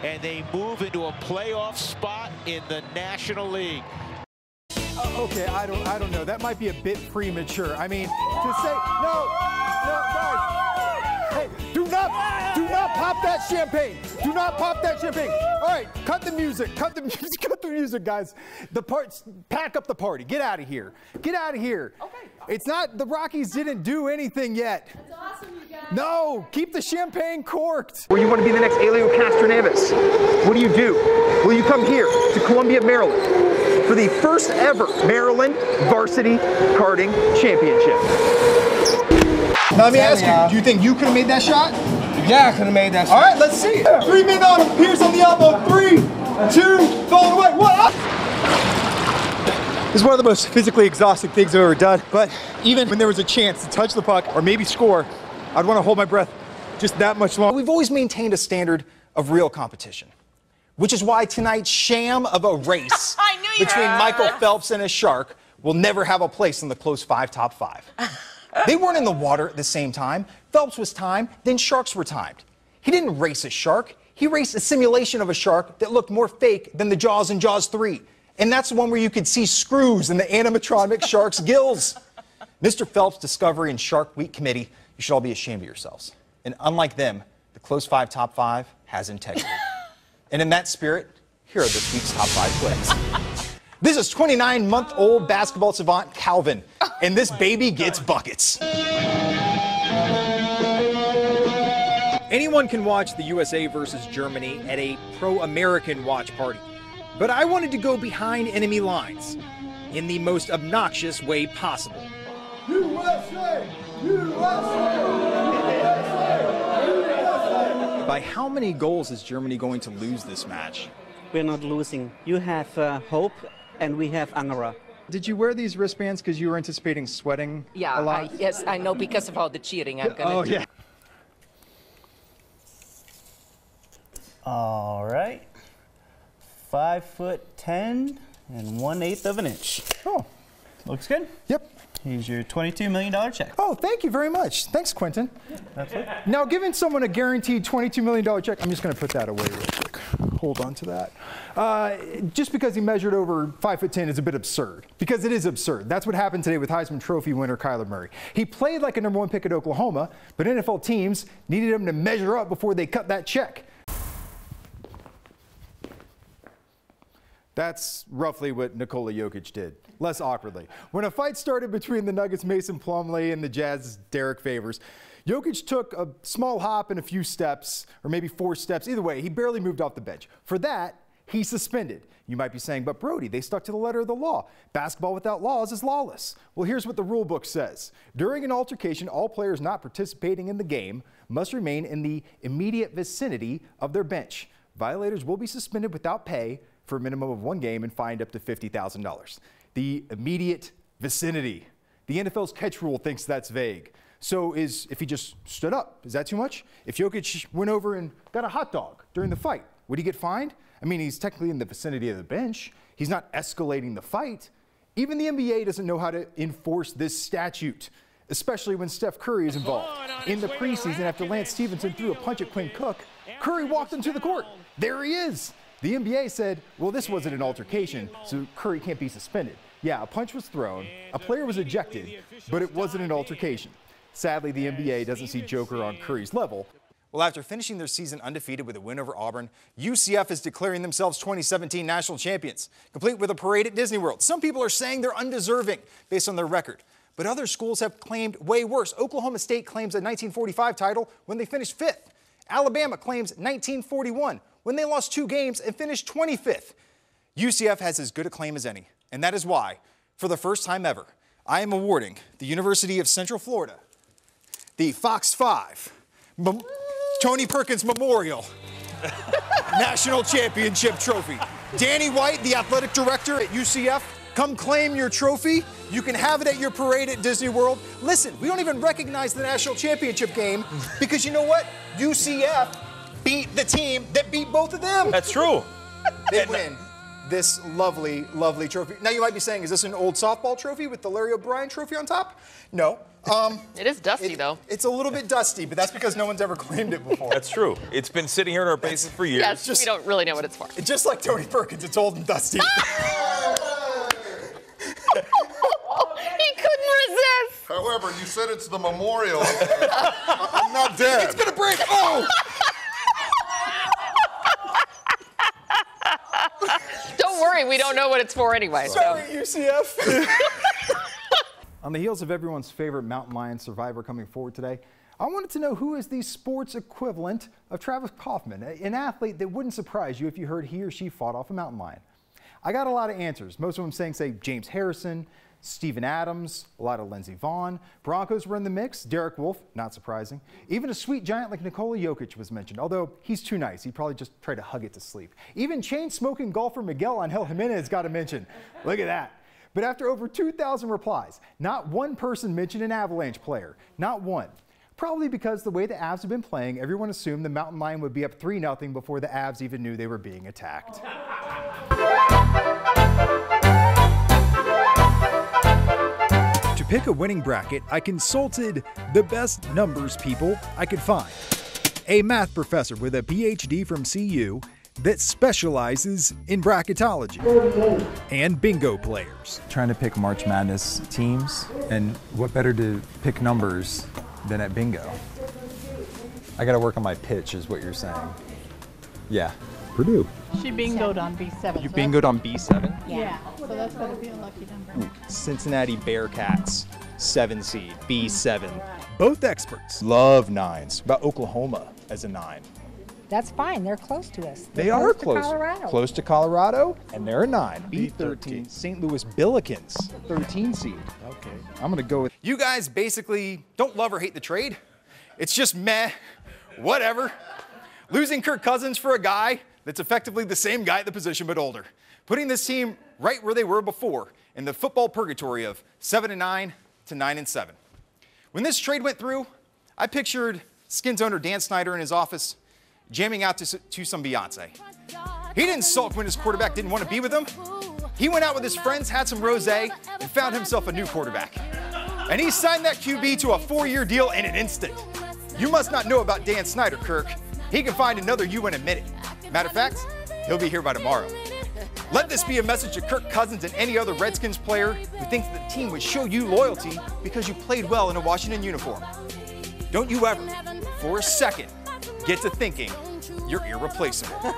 and they move into a playoff spot in the National League. Okay, I don't know. That might be a bit premature. I mean, to say no, guys. Hey, do not pop that champagne. Do not pop that champagne. All right, cut the music. Cut the music. Cut the music, guys. Pack up the party. Get out of here. Get out of here. Okay. It's not, the Rockies didn't do anything yet. That's awesome, you guys. No, keep the champagne corked. Or you want to be the next Elio Castroneves. What do? Will you come here to Columbia, Maryland for the first ever Maryland Varsity Karting Championship? Now let me ask you, do you think you could have made that shot? Yeah, I could have made that shot. All right, let's see. 3 men on him, Pierce on the elbow. 3, 2, fall away. What? This is one of the most physically exhausting things I've ever done, but even when there was a chance to touch the puck or maybe score, I'd want to hold my breath just that much longer. We've always maintained a standard of real competition, which is why tonight's sham of a race between Michael Phelps and a shark will never have a place in the close 5 top 5. They weren't in the water at the same time. Phelps was timed, then sharks were timed. He didn't race a shark. He raced a simulation of a shark that looked more fake than the Jaws in Jaws 3. And that's the one where you could see screws in the animatronic shark's gills. Mr. Phelps' Discovery and Shark Week Committee, you should all be ashamed of yourselves. And unlike them, the close 5 top 5 has integrity. And in that spirit, here are this week's top 5 plays. This is 29-month-old basketball savant Calvin, and this baby gets buckets. Anyone can watch the USA versus Germany at a pro-American watch party. But I wanted to go behind enemy lines in the most obnoxious way possible. USA! USA! USA! By how many goals is Germany going to lose this match? We're not losing. You have hope, and we have Angara. Did you wear these wristbands because you were anticipating sweating a lot? Yes, I know, because of all the cheering I'm going to do. Yeah. All right. 5'10" and 1/8 of an inch. Oh. Looks good. Yep. Here's your $22 million check. Oh, thank you very much. Thanks, Quentin. That's it. Now, giving someone a guaranteed $22 million check, I'm just going to put that away real quick. Hold on to that. Just because he measured over 5'10" is a bit absurd. Because it is absurd. That's what happened today with Heisman Trophy winner Kyler Murray. He played like a #1 pick at Oklahoma, but NFL teams needed him to measure up before they cut that check. That's roughly what Nikola Jokic did, less awkwardly. When a fight started between the Nuggets' Mason Plumlee and the Jazz's Derek Favors, Jokic took a small hop and a few steps, or maybe 4 steps. Either way, he barely moved off the bench. For that, he's suspended. You might be saying, but Brody, they stuck to the letter of the law. Basketball without laws is lawless. Well, here's what the rule book says. During an altercation, all players not participating in the game must remain in the immediate vicinity of their bench. Violators will be suspended without pay for a minimum of 1 game and fined up to $50,000. The immediate vicinity. The NFL's catch rule thinks that's vague. So if he just stood up, is that too much? If Jokic went over and got a hot dog during the fight, would he get fined? I mean, he's technically in the vicinity of the bench. He's not escalating the fight. Even the NBA doesn't know how to enforce this statute, especially when Steph Curry is involved. In the preseason, after Lance Stevenson threw a punch at Quinn Cook, Curry walked into the court. There he is. The NBA said, well, this wasn't an altercation, so Curry can't be suspended. Yeah, a punch was thrown, a player was ejected, but it wasn't an altercation. Sadly, the NBA doesn't see Joker on Curry's level. Well, after finishing their season undefeated with a win over Auburn, UCF is declaring themselves 2017 national champions, complete with a parade at Disney World. Some people are saying they're undeserving based on their record, but other schools have claimed way worse. Oklahoma State claims a 1945 title when they finished 5th. Alabama claims 1941 when they lost 2 games and finished 25th. UCF has as good a claim as any, and that is why, for the first time ever, I am awarding the University of Central Florida the Fox 5 Tony Perkins Memorial National Championship Trophy. Danny White, the athletic director at UCF, come claim your trophy. You can have it at your parade at Disney World. Listen, we don't even recognize the national championship game because you know what? UCF beat the team that beat both of them. That's true. They win this lovely, lovely trophy. Now you might be saying, is this an old softball trophy with the Larry O'Brien trophy on top? No, It is dusty, though. It's a little bit dusty, but that's because no one's ever claimed it before. That's true. It's been sitting here in our basement for years. Yes, we don't really know what it's for. Just like Tony Perkins, it's old and dusty. He couldn't resist. However, you said it's the memorial. I'm not dead. It's gonna break. Oh! Don't worry, we don't know what it's for anyway. Sorry, UCF. On the heels of everyone's favorite mountain lion survivor coming forward today, I wanted to know who is the sports equivalent of Travis Kaufman, an athlete that wouldn't surprise you if you heard he or she fought off a mountain lion. I got a lot of answers. Most of them saying, say, James Harrison, Steven Adams, a lot of Lindsey Vonn. Broncos were in the mix. Derek Wolfe, not surprising. Even a sweet giant like Nikola Jokic was mentioned, although he's too nice. He'd probably just try to hug it to sleep. Even chain-smoking golfer Miguel Angel Jimenez got a mention. Look at that. But after over 2,000 replies, not one person mentioned an Avalanche player. Not one. Probably because the way the Avs have been playing, everyone assumed the Mountain Lion would be up 3-0 before the Avs even knew they were being attacked. To pick a winning bracket, I consulted the best numbers people I could find. A math professor with a PhD from CU that specializes in bracketology, and bingo players. Trying to pick March Madness teams, and what better to pick numbers than at bingo? I gotta work on my pitch is what you're saying. Yeah. Purdue. She bingoed on B7. You bingoed on B7? Yeah, so that's gotta be a lucky number. Cincinnati Bearcats, 7 seed, B7. Both experts Love 9s. About Oklahoma as a 9. That's fine. They're close to us. They are close. To Colorado. Close to Colorado, and they're a 9. B13. St. Louis Billikens, 13 seed. Okay, I'm gonna go with. You guys basically don't love or hate the trade. It's just meh, whatever. Losing Kirk Cousins for a guy that's effectively the same guy at the position but older. Putting this team right where they were before in the football purgatory of 7-9 to 9-7. When this trade went through, I pictured Skins owner Dan Snyder in his office jamming out to some Beyonce. He didn't sulk when his quarterback didn't want to be with him. He went out with his friends, had some rosé, and found himself a new quarterback. And he signed that QB to a 4-year deal in an instant. You must not know about Dan Snyder, Kirk. He can find another you in a minute. Matter of fact, he'll be here by tomorrow. Let this be a message to Kirk Cousins and any other Redskins player who thinks the team would show you loyalty because you played well in a Washington uniform. Don't you ever, for a second, get to thinking you're irreplaceable.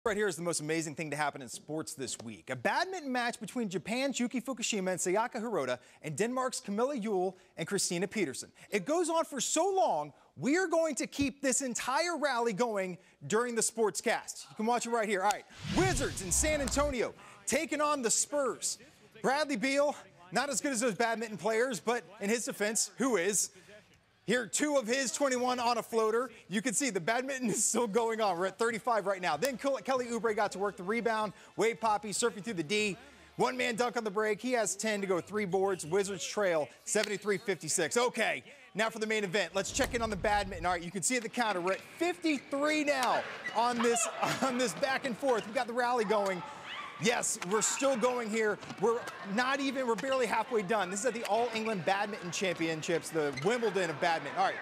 Right here is the most amazing thing to happen in sports this week. A badminton match between Japan's Yuki Fukushima and Sayaka Hirota and Denmark's Camilla Juhl and Christina Peterson. It goes on for so long, we are going to keep this entire rally going during the sportscast. You can watch it right here. All right, Wizards in San Antonio taking on the Spurs. Bradley Beal, not as good as those badminton players, but in his defense, who is? Here, 2 of his 21 on a floater. You can see the badminton is still going on. We're at 35 right now. Then Kelly Oubre got to work the rebound. Wade Poppy surfing through the D. One-man dunk on the break. He has 10 to go, 3 boards. Wizards trail 73-56. Okay, now for the main event. Let's check in on the badminton. All right, you can see at the counter. We're at 53 now on this back and forth. We got the rally going. Yes, we're still going here. We're barely halfway done. This is at the All England Badminton Championships, the Wimbledon of badminton. All right,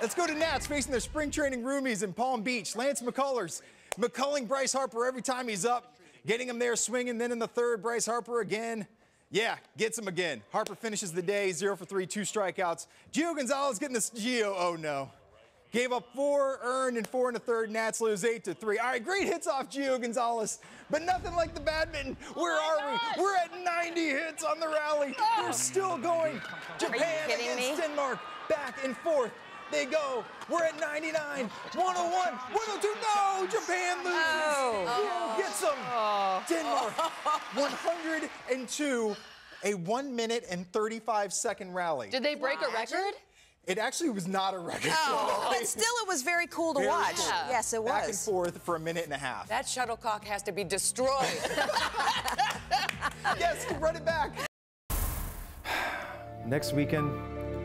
let's go to Nats facing their spring training roomies in Palm Beach. Lance McCullers, McCulling Bryce Harper every time he's up, getting him there swinging. Then in the third, Bryce Harper again. Yeah, gets him again. Harper finishes the day, 0 for 3, 2 strikeouts. Gio Gonzalez getting this, oh no. Gave up 4 earned and 4 1/3. Nats lose 8-3. All right, great hits off Gio Gonzalez, but nothing like the badminton. Where are we? We're at 90 hits on the rally. We're still going. Japan against Denmark, back and forth. They go. We're at 99, 101, 102. No, Japan loses. Who gets them? Denmark, 102. A 1 minute and 35-second rally. Did they break a record? It actually was not a record. But still, it was very cool to watch. Cool. Yes, it was. Back and forth for a minute and a half. That shuttlecock has to be destroyed. Yes, run it back. Next weekend,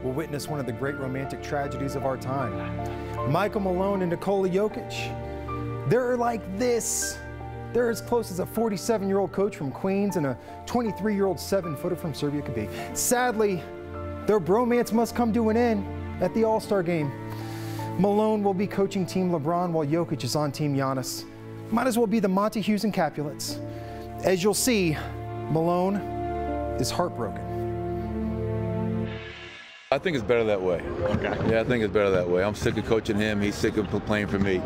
we'll witness one of the great romantic tragedies of our time. Michael Malone and Nikola Jokic. They're like this. They're as close as a 47-year-old coach from Queens and a 23-year-old 7-footer from Serbia could be. Sadly, Their bromance must come to an end at the All-Star game. Malone will be coaching Team LeBron while Jokic is on Team Giannis. Might as well be the Monty Hughes and Capulets. As you'll see, Malone is heartbroken. I think it's better that way. Okay. Yeah, I think it's better that way. I'm sick of coaching him. He's sick of playing for me.